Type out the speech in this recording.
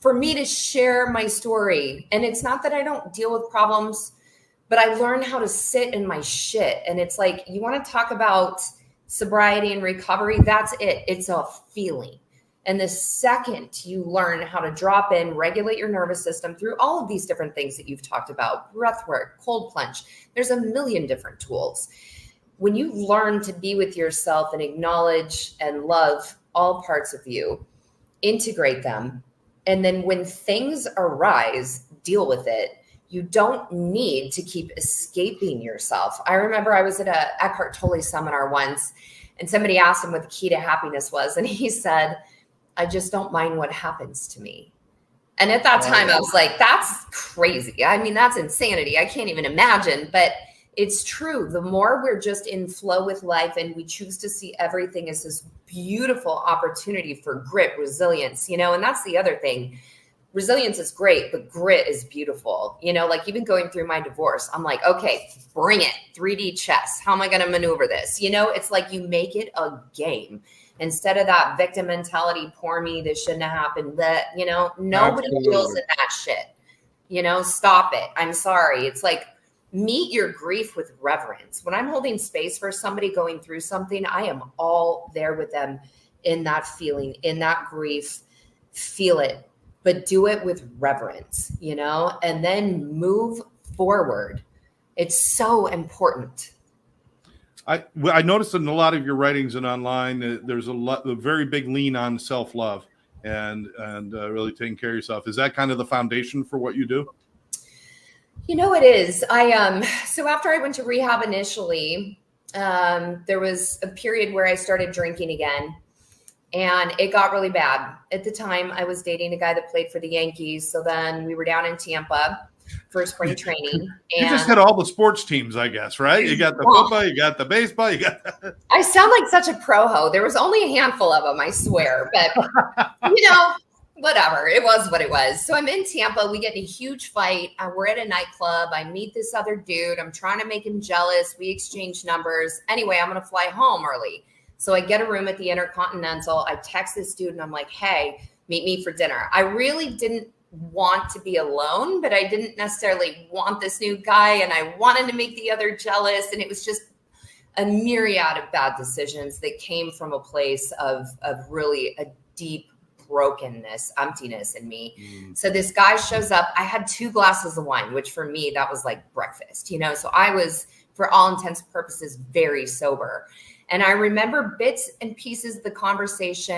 for me to share my story. And it's not that I don't deal with problems, but I learned how to sit in my shit. And it's like, you want to talk about sobriety and recovery? That's it. It's a feeling. And the second you learn how to drop in, regulate your nervous system through all of these different things that you've talked about, breath work, cold plunge, there's a million different tools. When you learn to be with yourself and acknowledge and love all parts of you, integrate them, and then when things arise, deal with it. You don't need to keep escaping yourself. I remember I was at a Eckhart Tolle seminar once, and somebody asked him what the key to happiness was. And he said, I just don't mind what happens to me. And at that time, I was like, that's crazy. I mean, that's insanity. I can't even imagine. But it's true. The more we're just in flow with life and we choose to see everything as this beautiful opportunity for grit, resilience, and that's the other thing. Resilience is great, but grit is beautiful. Like even going through my divorce, I'm like, okay, bring it. 3D chess. How am I going to maneuver this? It's like you make it a game instead of that victim mentality. Poor me, this shouldn't have happened. That, nobody feels in that shit. Stop it. I'm sorry. It's like, meet your grief with reverence. When I'm holding space for somebody going through something, I am all there with them in that feeling, in that grief. Feel it, but do it with reverence, and then move forward. It's so important. I noticed in a lot of your writings and online, there's a very big lean on self-love and really taking care of yourself. Is that kind of the foundation for what you do? It is. So after I went to rehab initially, there was a period where I started drinking again, and it got really bad. At the time, I was dating a guy that played for the Yankees. So then we were down in Tampa for spring training. You just had all the sports teams, I guess, right? You got the football, you got the baseball, you got. I sound like such a pro-ho. There was only a handful of them, I swear. But, whatever. It was what it was. So I'm in Tampa. We get in a huge fight. We're at a nightclub. I meet this other dude. I'm trying to make him jealous. We exchange numbers. Anyway, I'm going to fly home early. So I get a room at the Intercontinental. I text this dude and I'm like, hey, meet me for dinner. I really didn't want to be alone, but I didn't necessarily want this new guy. And I wanted to make the other jealous. And it was just a myriad of bad decisions that came from a place of really a deep brokenness, emptiness in me. So this guy shows up. I had 2 glasses of wine, which for me, that was like breakfast, so I was, for all intents and purposes, very sober. And I remember bits and pieces of the conversation.